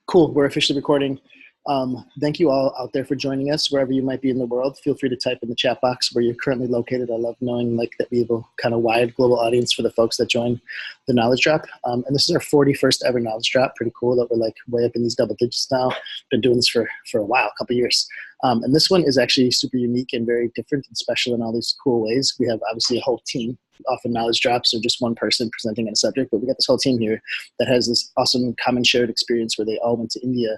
Cool. We're officially recording. Thank you all out there for joining us, wherever you might be in the world. Feel free to type in the chat box where you're currently located. I love knowing that we have a kind of wide global audience for the folks that join the Knowledge Drop. And this is our 41st ever Knowledge Drop. Pretty cool that we're way up in these double digits now. Been doing this for a while, a couple of years. And this one is actually super unique and very different and special in all these cool ways. We have obviously a whole team. Often Knowledge Drops are just one person presenting on a subject, but we got this whole team here that has this awesome common shared experience where they all went to India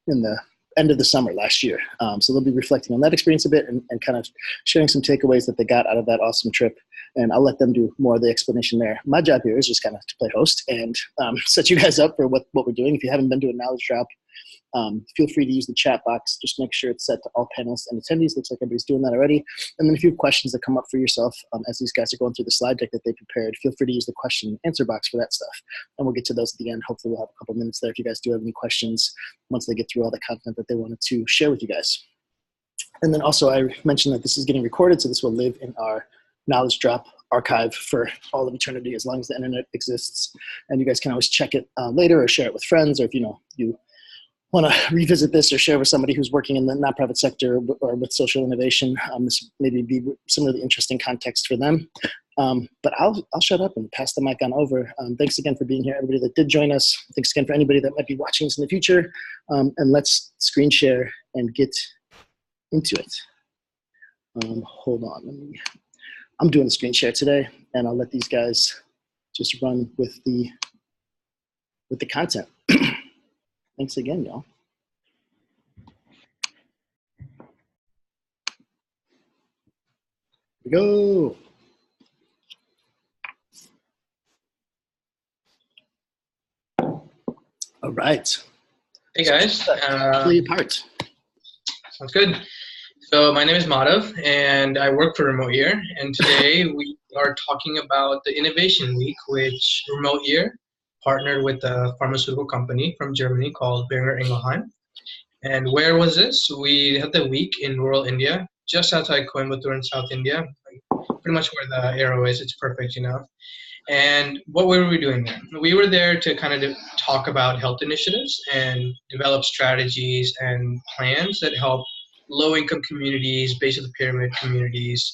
in the end of the summer last year. So they'll be reflecting on that experience a bit and kind of sharing some takeaways that they got out of that awesome trip. And I'll let them do more of the explanation there. My job here is just kind of to play host and set you guys up for what we're doing. If you haven't been to a Knowledge Drop, feel free to use the chat box. Just make sure it's set to all panelists and attendees. Looks like everybody's doing that already. And then if you have questions that come up for yourself as these guys are going through the slide deck that they prepared, feel free to use the question and answer box for that stuff. And we'll get to those at the end. Hopefully we'll have a couple minutes there if you guys do have any questions once they get through all the content that they wanted to share with you guys. And then also I mentioned that this is getting recorded, so this will live in our Knowledge Drop archive for all of eternity as long as the internet exists. And you guys can always check it later or share it with friends, or if you want to revisit this or share with somebody who's working in the nonprofit sector or with social innovation, this maybe be some really interesting context for them. But I'll shut up and pass the mic on over. Thanks again for being here, everybody that did join us. Thanks again for anybody that might be watching this in the future. And let's screen share and get into it. Hold on, I'm doing the screen share today, and I'll let these guys just run with the content. Thanks again, y'all. Here we go. All right. Hey guys. Play your part. Sounds good. So my name is Madhav, and I work for Remote Year. And today we are talking about the Innovation Week, which Remote Year partnered with a pharmaceutical company from Germany called Boehringer Ingelheim. And where was this? We had the week in rural India, just outside Coimbatore in South India, pretty much where the arrow is. It's perfect, And what were we doing there? We were there to kind of talk about health initiatives and develop strategies and plans that help low-income communities, base of the pyramid communities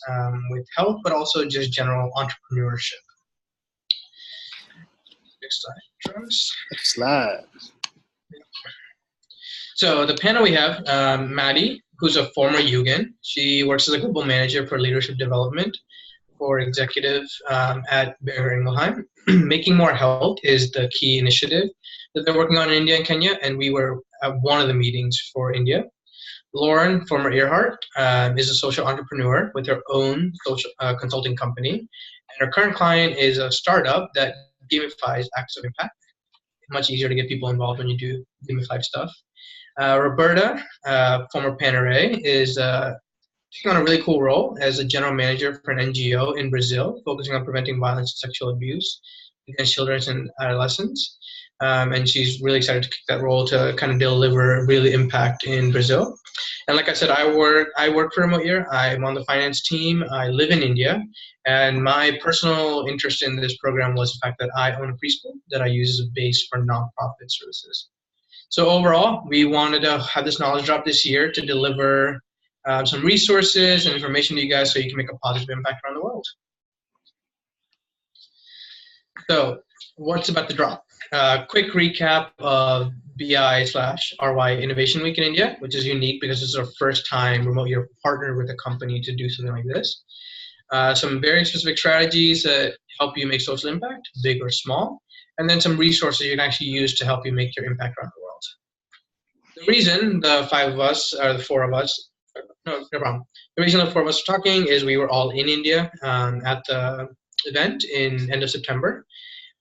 with health, but also just general entrepreneurship. Next slide. So the panel we have, Maddie, who's a former Yugen. She works as a global manager for leadership development for executive at Boehringer Ingelheim. Making More Health is the key initiative that they're working on in India and Kenya, and we were at one of the meetings for India. Lauren, former Earhart, is a social entrepreneur with her own social consulting company. And her current client is a startup that gamifies acts of impact. Much easier to get people involved when you do gamified stuff. Roberta, former Panerai, is taking on a really cool role as a general manager for an NGO in Brazil, focusing on preventing violence and sexual abuse against children and adolescents. And she's really excited to kick that role to kind of deliver really impact in Brazil. And like I said, I work for Remote Year. I'm on the finance team. I live in India. And my personal interest in this program was the fact that I own a preschool that I use as a base for nonprofit services. So overall, we wanted to have this Knowledge Drop this year to deliver some resources and information to you guys so you can make a positive impact around the world. So what's about to drop? Quick recap of BI/RY Innovation Week in India, which is unique because this is our first time Remote Year partnered with a company to do something like this. Some very specific strategies that help you make social impact, big or small, and then some resources you can actually use to help you make your impact around the world. The reason the four of us are talking is we were all in India at the event in end of September.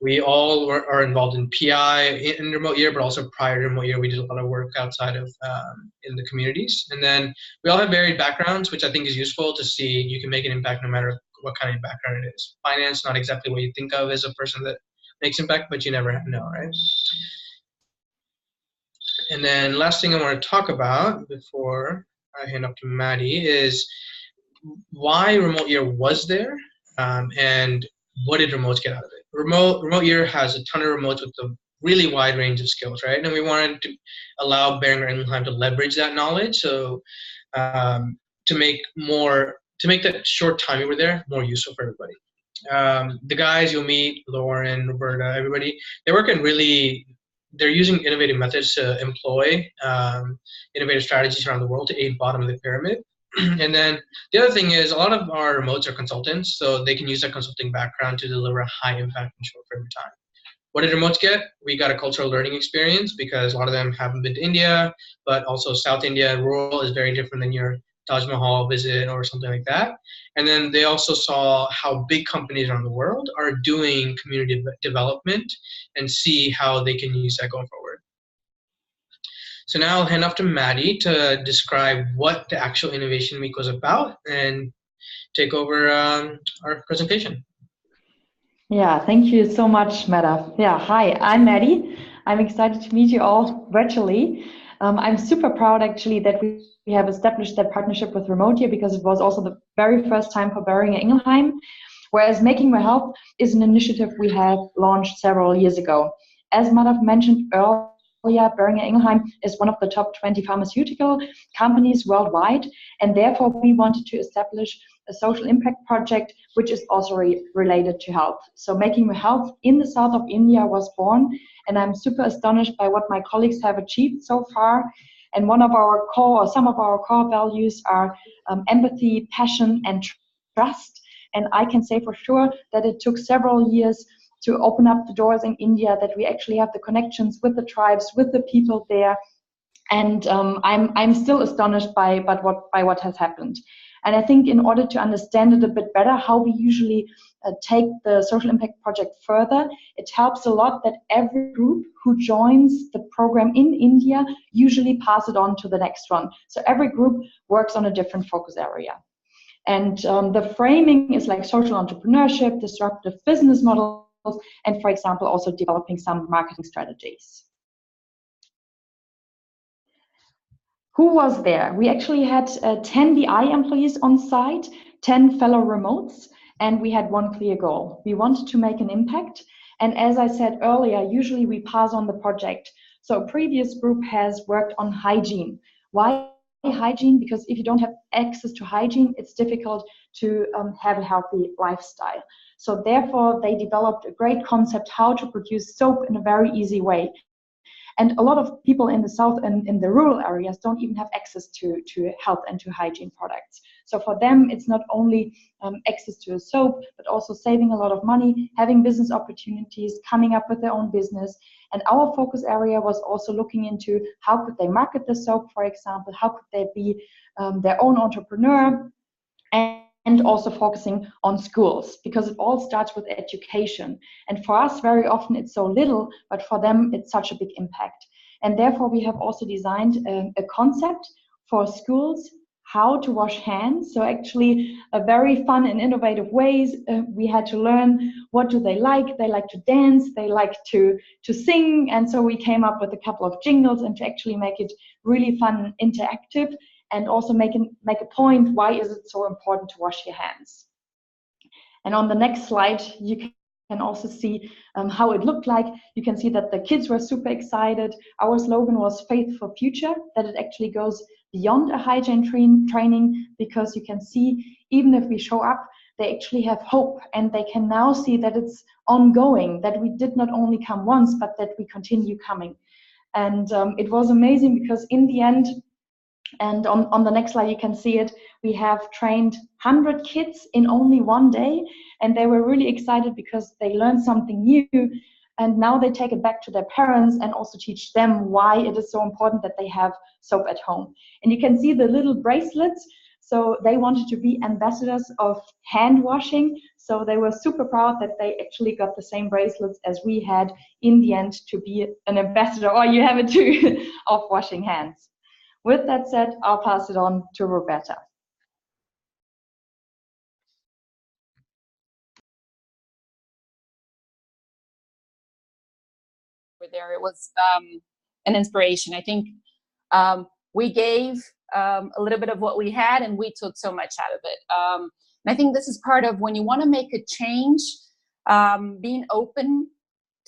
We all are involved in PI in Remote Year, but also prior to Remote Year, we did a lot of work outside of in the communities. And then we all have varied backgrounds, which I think is useful to see you can make an impact no matter what kind of background it is. Finance, not exactly what you think of as a person that makes impact, but you never know, right? And then last thing I want to talk about before I hand up to Maddie is why Remote Year was there and what did remotes get out of it. Remote Year has a ton of remotes with the really wide range of skills, right? And we wanted to allow Boehringer Ingelheim to leverage that knowledge, so to make that short time we were there more useful for everybody. The guys you'll meet, Lauren, Roberta, everybody, they're using innovative methods to employ innovative strategies around the world to aid bottom of the pyramid. And then the other thing is a lot of our remotes are consultants, so they can use that consulting background to deliver a high impact in short period of time. What did remotes get? We got a cultural learning experience because a lot of them haven't been to India, but also South India, rural is very different than your Taj Mahal visit or something like that. And then they also saw how big companies around the world are doing community development and see how they can use that going forward. So now I'll hand off to Maddie to describe what the actual Innovation Week was about and take over our presentation. Yeah, thank you so much, Meta. Yeah, hi, I'm Maddie. I'm excited to meet you all virtually. I'm super proud actually that we have established that partnership with Remote because it was also the very first time for Boehringer Ingelheim, whereas Making My Health is an initiative we have launched several years ago. As Madhav mentioned earlier, Boehringer Ingelheim is one of the top 20 pharmaceutical companies worldwide, and therefore we wanted to establish a social impact project which is also related to health. So Making My Health in the south of India was born, and I'm super astonished by what my colleagues have achieved so far. And some of our core values are empathy, passion, and trust. And I can say for sure that it took several years to open up the doors in India, that we actually have the connections with the tribes, with the people there. And I'm still astonished by what has happened. And I think in order to understand it a bit better, how we usually take the social impact project further, it helps a lot that every group who joins the program in India usually pass it on to the next one. So every group works on a different focus area. And the framing is like social entrepreneurship, disruptive business models, and for example, also developing some marketing strategies. Who was there? We actually had 10 BI employees on site, 10 fellow remotes, and we had one clear goal. We wanted to make an impact. And as I said earlier, usually we pass on the project. So a previous group has worked on hygiene. Why hygiene? Because if you don't have access to hygiene, it's difficult to have a healthy lifestyle. So therefore, they developed a great concept how to produce soap in a very easy way. And a lot of people in the south and in the rural areas don't even have access to health and to hygiene products. So for them, it's not only access to a soap, but also saving a lot of money, having business opportunities, coming up with their own business. And our focus area was also looking into how could they market the soap, for example, how could they be their own entrepreneur, and also focusing on schools, because it all starts with education. And for us, very often it's so little, but for them, it's such a big impact. And therefore, we have also designed a concept for schools, how to wash hands. So actually, a very fun and innovative ways. We had to learn what do they like. They like to dance, they like to sing. And so we came up with a couple of jingles and to actually make it really fun and interactive. And also make a point, why is it so important to wash your hands? And on the next slide, you can also see how it looked like. You can see that the kids were super excited. Our slogan was Faith for Future, that it actually goes beyond a hygiene training, because you can see, even if we show up, they actually have hope, and they can now see that it's ongoing, that we did not only come once, but that we continue coming. And it was amazing because in the end, and on the next slide, you can see it. We have trained 100 kids in only one day, and they were really excited because they learned something new. And now they take it back to their parents and also teach them why it is so important that they have soap at home. And you can see the little bracelets. So they wanted to be ambassadors of hand washing. So they were super proud that they actually got the same bracelets as we had in the end to be an ambassador, or you have it too, of washing hands. With that said, I'll pass it on to Roberta. There, it was an inspiration. I think we gave a little bit of what we had, and we took so much out of it. And I think this is part of when you want to make a change, being open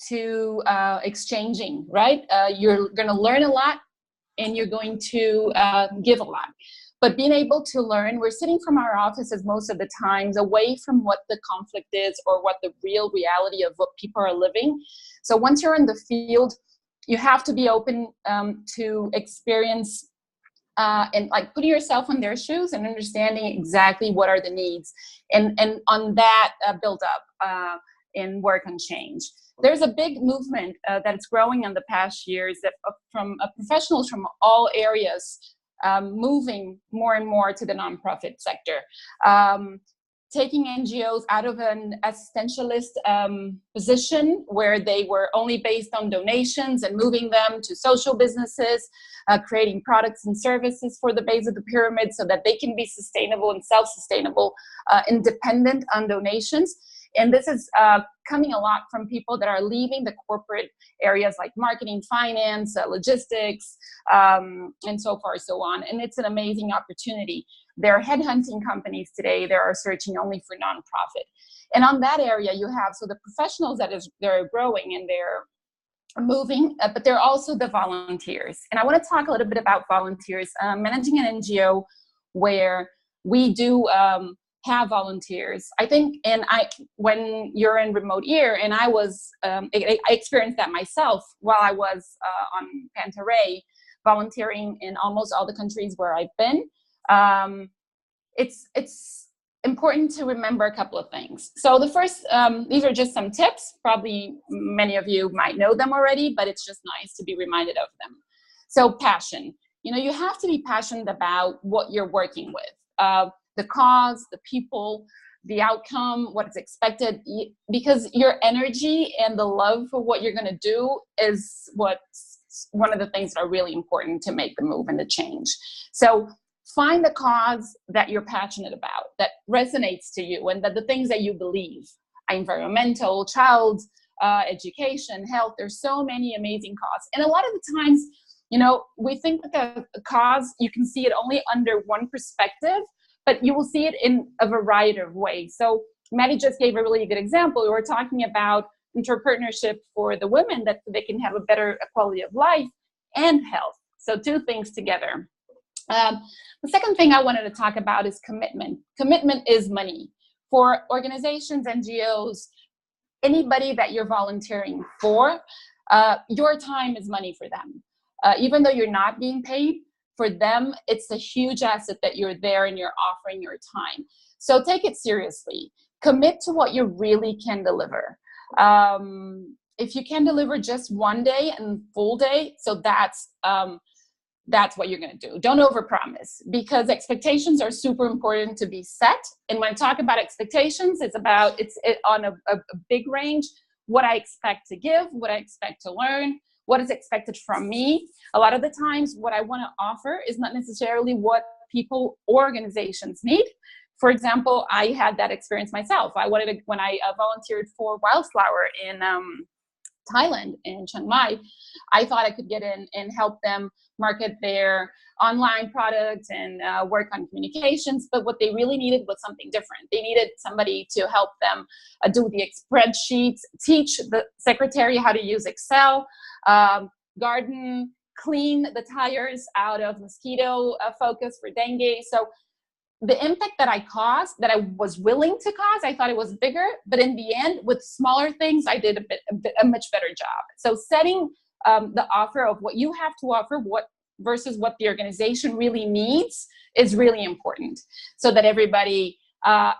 to exchanging, right? You're going to learn a lot and you're going to give a lot. But being able to learn, we're sitting from our offices most of the times away from what the conflict is or what the real reality of what people are living. So once you're in the field, you have to be open to experience and like putting yourself in their shoes and understanding exactly what are the needs, and on that build up and work on change. There's a big movement that's growing in the past years that from professionals from all areas moving more and more to the nonprofit sector, taking NGOs out of an existentialist position where they were only based on donations and moving them to social businesses, creating products and services for the base of the pyramid so that they can be sustainable and self-sustainable, independent on donations. And this is coming a lot from people that are leaving the corporate areas like marketing, finance, logistics, and so far, so on. And it's an amazing opportunity. There are headhunting companies today that are searching only for nonprofit. And on that area, you have, so the professionals they're growing and they're moving, but they're also the volunteers. And I want to talk a little bit about volunteers. Managing an NGO where we do have volunteers, I think, and when you're in remote ear, and I experienced that myself while I was on Pantaray, volunteering in almost all the countries where I've been. It's important to remember a couple of things. So the first, these are just some tips. Probably many of you might know them already, but it's just nice to be reminded of them. So passion. You have to be passionate about what you're working with. The cause, the people, the outcome, what is expected, because your energy and the love for what you're going to do is what's one of the things that are really important to make the move and the change. So find the cause that you're passionate about, that resonates to you, and that the things that you believe, environmental, child, education, health, there's so many amazing causes. And a lot of the times, we think that the cause, you can see it only under one perspective, but you will see it in a variety of ways. So Maddie just gave a really good example. We were talking about entrepreneurship for the women, that they can have a better quality of life and health. So two things together. The second thing I wanted to talk about is commitment. Commitment is money. For organizations, NGOs, anybody that you're volunteering for, your time is money for them. Even though you're not being paid, for them, it's a huge asset that you're there and you're offering your time. So take it seriously. Commit to what you really can deliver. If you can deliver just one day and full day, so that's what you're going to do. Don't overpromise, because expectations are super important to be set. And when I talk about expectations, it's on a big range. What I expect to give, what I expect to learn, what is expected from me. A lot of the times what I want to offer is not necessarily what people or organizations need. For example, I had that experience myself. When I volunteered for Wildflower in Thailand, in Chiang Mai, I thought I could get in and help them market their online products and work on communications. But what they really needed was something different. They needed somebody to help them do the spreadsheets, teach the secretary how to use Excel, garden, clean the tires out of mosquito focus for dengue. So the impact that I was willing to cause, I thought it was bigger, but in the end, with smaller things, I did a much better job. So setting the offer of what you have to offer, versus what the organization really needs, is really important, so that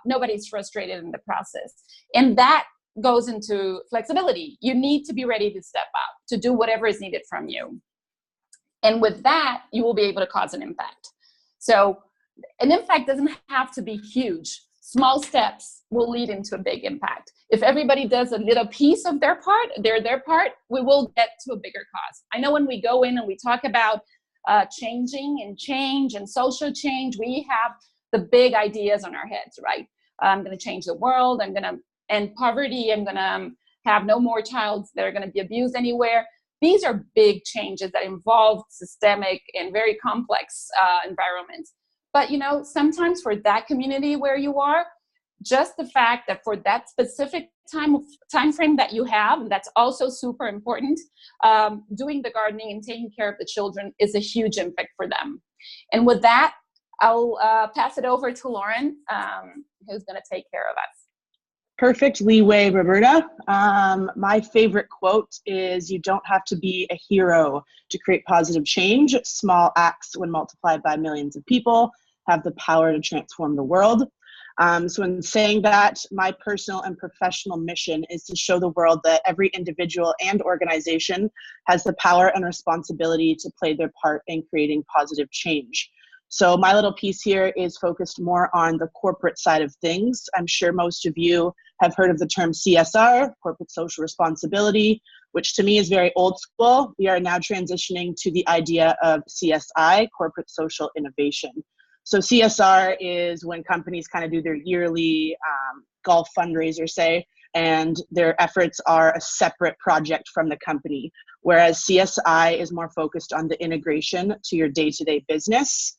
nobody's frustrated in the process. And that goes into flexibility. You need to be ready to step up, to do whatever is needed from you. And with that, you will be able to cause an impact. So an impact doesn't have to be huge. Small steps will lead into a big impact. If everybody does a little piece of their part, we will get to a bigger cause. I know when we go in and we talk about changing and change and social change, we have the big ideas on our heads, right? I'm going to change the world. I'm going to end poverty. I'm going to have no more child that are going to be abused anywhere. These are big changes that involve systemic and very complex environments. But sometimes for that community where you are, just the fact that for that specific time frame that you have, that's also super important, doing the gardening and taking care of the children is a huge impact for them. And with that, I'll pass it over to Lauren, who's going to take care of us. Perfect leeway, Roberta. My favorite quote is, "You don't have to be a hero to create positive change. Small acts, when multiplied by millions of people, have the power to transform the world." So in saying that, my personal and professional mission is to show the world that every individual and organization has the power and responsibility to play their part in creating positive change. So my little piece here is focused more on the corporate side of things. I'm sure most of you have heard of the term CSR, corporate social responsibility, which to me is very old school. We are now transitioning to the idea of CSI, corporate social innovation. So CSR is when companies kind of do their yearly golf fundraiser, say, and their efforts are a separate project from the company. Whereas CSI is more focused on the integration to your day-to-day business,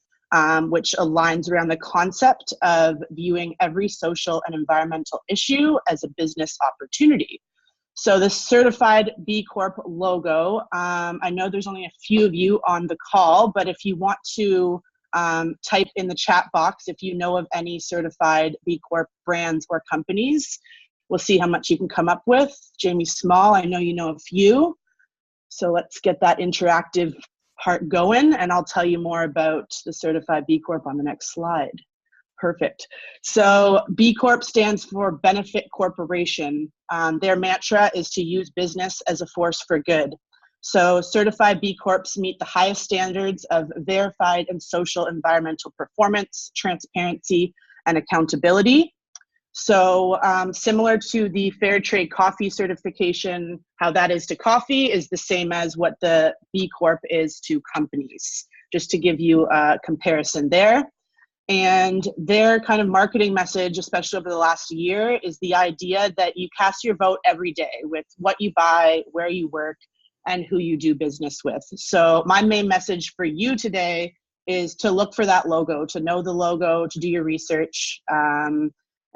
which aligns around the concept of viewing every social and environmental issue as a business opportunity. So the certified B Corp logo, I know there's only a few of you on the call, but if you want to type in the chat box if you know of any certified B Corp brands or companies, we'll see how much you can come up with. Jamie Small, I know you know a few. So let's get that interactive part going, and I'll tell you more about the certified B Corp on the next slide. Perfect. So B Corp stands for Benefit Corporation. Their mantra is to use business as a force for good. So certified B Corps meet the highest standards of verified and social environmental performance, transparency, and accountability. So similar to the Fair Trade Coffee certification, how that is to coffee is the same as what the B Corp is to companies, just to give you a comparison there. And their kind of marketing message, especially over the last year, is the idea that you cast your vote every day with what you buy, where you work, and who you do business with. So my main message for you today is to look for that logo, to know the logo, to do your research.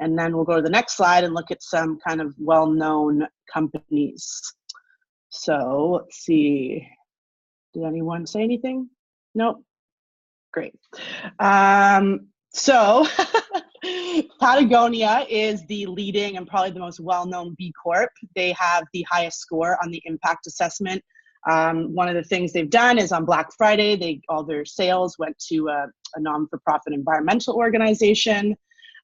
And then we'll go to the next slide and look at some kind of well-known companies. So let's see. Did anyone say anything? Nope. Great. So Patagonia is the leading and probably the most well-known B Corp. They have the highest score on the impact assessment. One of the things they've done is on Black Friday, all their sales went to a non-for-profit environmental organization.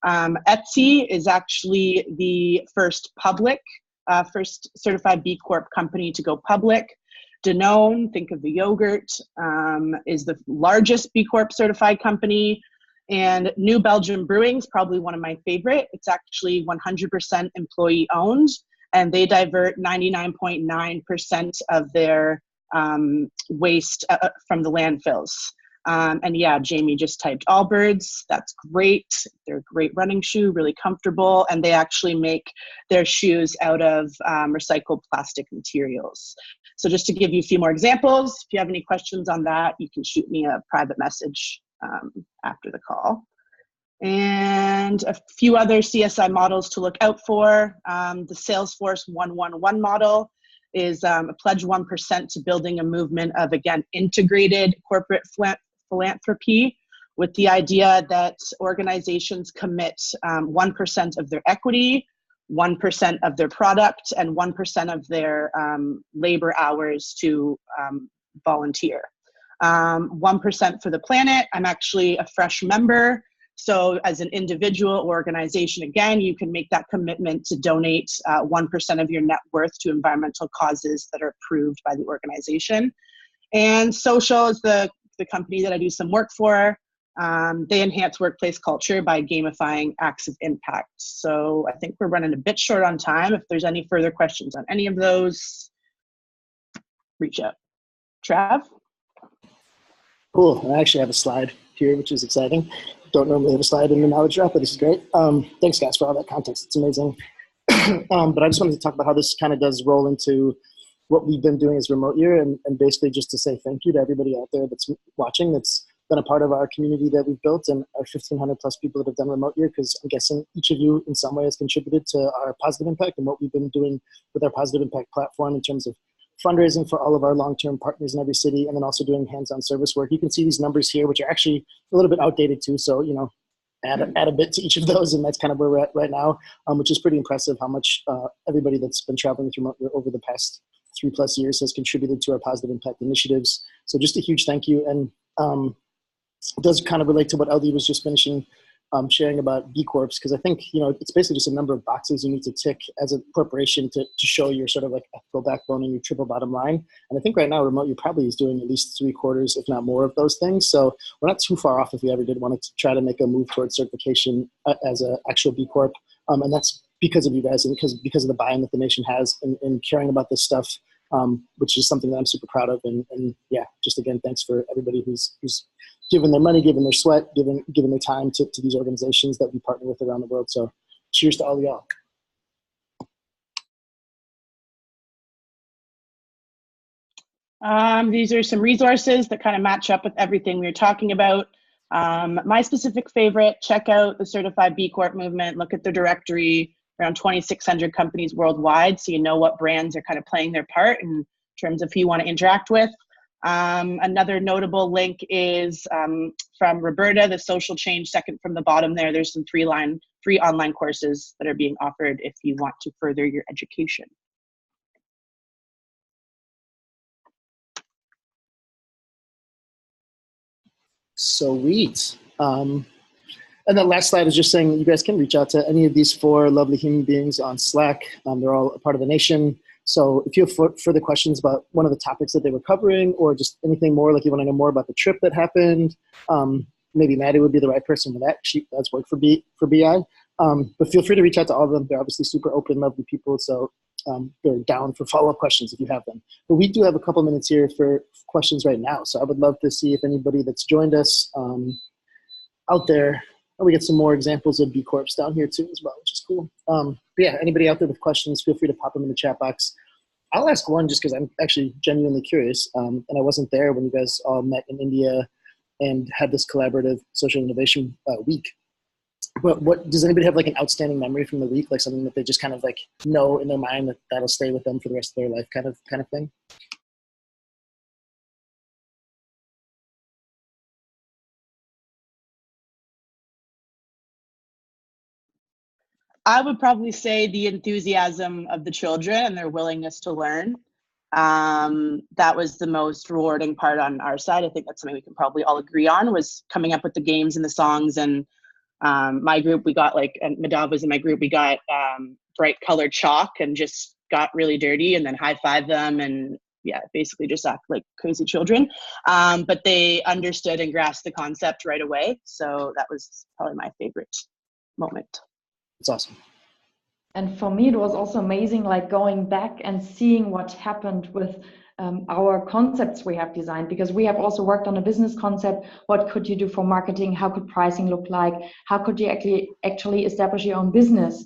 Etsy is actually the first certified B Corp company to go public. Danone, think of the yogurt, is the largest B Corp certified company. And New Belgium Brewing's probably one of my favorite. It's actually 100% employee owned, and they divert 99.9% of their waste from the landfills. And yeah, Jamie just typed Allbirds. That's great. They're a great running shoe, really comfortable. And they actually make their shoes out of recycled plastic materials. So just to give you a few more examples, if you have any questions on that, you can shoot me a private message after the call. And a few other CSI models to look out for. The Salesforce 111 model is a pledge 1% to building a movement of, again, integrated corporate philanthropy, with the idea that organizations commit 1% of their equity, 1% of their product, and 1% of their labor hours to volunteer. 1% for the planet. I'm actually a fresh member. So as an individual or organization, again, you can make that commitment to donate 1% of your net worth to environmental causes that are approved by the organization. And social is the company that I do some work for. They enhance workplace culture by gamifying acts of impact. So I think we're running a bit short on time. If there's any further questions on any of those, reach out. Trav? Cool. I actually have a slide here, which is exciting. Don't normally have a slide in the knowledge drop, but this is great. Thanks, guys, for all that context. It's amazing. But I just wanted to talk about how this kind of does roll into what we've been doing as remote year, and basically just to say thank you to everybody out there that's watching, that's been a part of our community that we've built and our 1,500 plus people that have done remote year, because I'm guessing each of you in some way has contributed to our positive impact and what we've been doing with our positive impact platform in terms of fundraising for all of our long-term partners in every city, and then also doing hands-on service work. You can see these numbers here, which are actually a little bit outdated too. So, add a bit to each of those, and that's kind of where we're at right now, which is pretty impressive how much everybody that's been traveling through remote over the past 3+ years has contributed to our positive impact initiatives. So just a huge thank you. And it does kind of relate to what LD was just finishing sharing about B Corps, because I think, it's basically just a number of boxes you need to tick as a corporation to show your sort of like ethical backbone and your triple bottom line. And I think right now remote, you probably is doing at least 3/4, if not more, of those things. So we're not too far off if we ever did want to try to make a move towards certification as an actual B Corp. And that's because of you guys and because of the buy-in that the nation has in caring about this stuff, which is something that I'm super proud of. And yeah, just again, thanks for everybody who's given their money, given their sweat, given their time to these organizations that we partner with around the world. So cheers to all of y'all. These are some resources that kind of match up with everything we were talking about. My specific favorite, check out the Certified B Corp movement, look at the directory, around 2,600 companies worldwide, so you know what brands are kind of playing their part in terms of who you want to interact with. Another notable link is from Roberta, the social change, second from the bottom there. There's some free online courses that are being offered if you want to further your education. Sweet. And that last slide is just saying that you guys can reach out to any of these 4 lovely human beings on Slack. They're all a part of the nation. So if you have further questions about one of the topics that they were covering, or just anything more, like you want to know more about the trip that happened, maybe Maddie would be the right person for that. She does work for BI. But feel free to reach out to all of them. They're obviously super open, lovely people. So they're down for follow-up questions if you have them. But we do have a couple minutes here for questions right now. So I would love to see if anybody that's joined us out there, we get some more examples of B Corps down here too as well, which is cool. But yeah, anybody out there with questions, feel free to pop them in the chat box. I'll ask one just because I'm actually genuinely curious. And I wasn't there when you guys all met in India and had this collaborative social innovation week. But what does anybody have like an outstanding memory from the week, like something that they just kind of like know in their mind that'll stay with them for the rest of their life kind of thing? I would probably say the enthusiasm of the children and their willingness to learn. That was the most rewarding part on our side. I think that's something we can probably all agree on, was coming up with the games and the songs. And my group, we got and Madav was in my group, we got bright colored chalk and just got really dirty and then high-fived them and yeah, basically just act like crazy children. But they understood and grasped the concept right away. So that was probably my favorite moment. It's awesome. And for me, it was also amazing, like going back and seeing what happened with our concepts we have designed, because we have also worked on a business concept. What could you do for marketing? How could pricing look like? How could you actually establish your own business?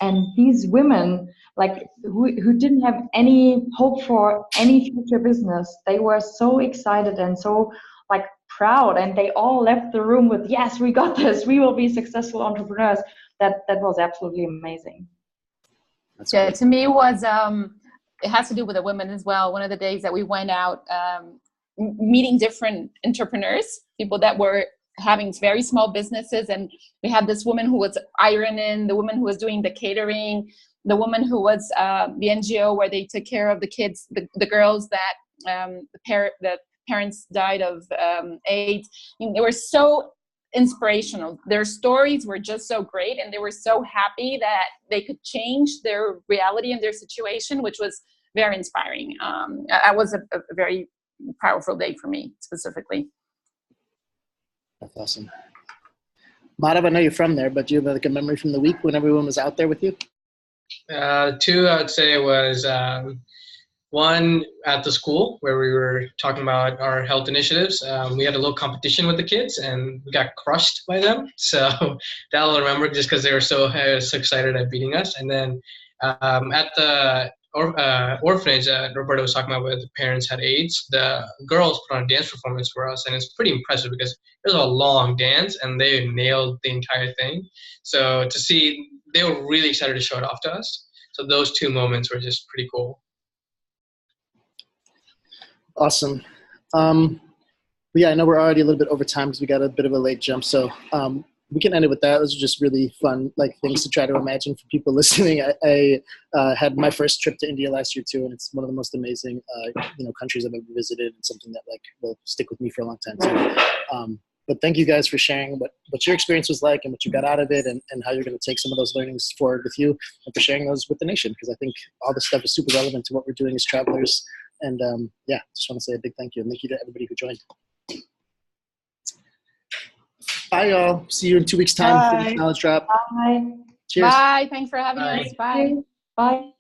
And these women, like who didn't have any hope for any future business, they were so excited and so like proud, and they all left the room with, yes, we got this, we will be successful entrepreneurs. That was absolutely amazing. That's yeah, great. to me was it has to do with the women as well. One of the days that we went out meeting different entrepreneurs, people that were having very small businesses, and we had this woman who was ironing, the woman who was doing the catering, the woman who was the NGO where they took care of the kids, the girls that the parents died of AIDS. I mean, they were so inspirational. Their stories were just so great, and they were so happy that they could change their reality and their situation, which was very inspiring. That was a very powerful day for me specifically. That's awesome. Madhav, I know you're from there, but do you have like a memory from the week when everyone was out there with you? 2, I would say, was one at the school where we were talking about our health initiatives. We had a little competition with the kids and we got crushed by them. So that I'll remember just because they were so excited at beating us. And then at the orphanage that Roberta was talking about, where the parents had AIDS, the girls put on a dance performance for us, and it's pretty impressive because it was a long dance, and they nailed the entire thing. So to see, they were really excited to show it off to us. So those two moments were just pretty cool. Awesome. Yeah, I know we're already a little bit over time because we got a bit of a late jump. So we can end it with that. Those are just really fun, like, things to try to imagine for people listening. I had my first trip to India last year too, and it's one of the most amazing, countries I've ever visited, and something that like will stick with me for a long time too. But thank you guys for sharing what your experience was like and what you got out of it, and how you're going to take some of those learnings forward with you, and for sharing those with the nation, because I think all this stuff is super relevant to what we're doing as travelers. And just want to say a big thank you, and thank you to everybody who joined. Bye, y'all. See you in 2 weeks' time for the knowledge drop. Bye. Cheers. Bye. Thanks for having us. Bye. Bye.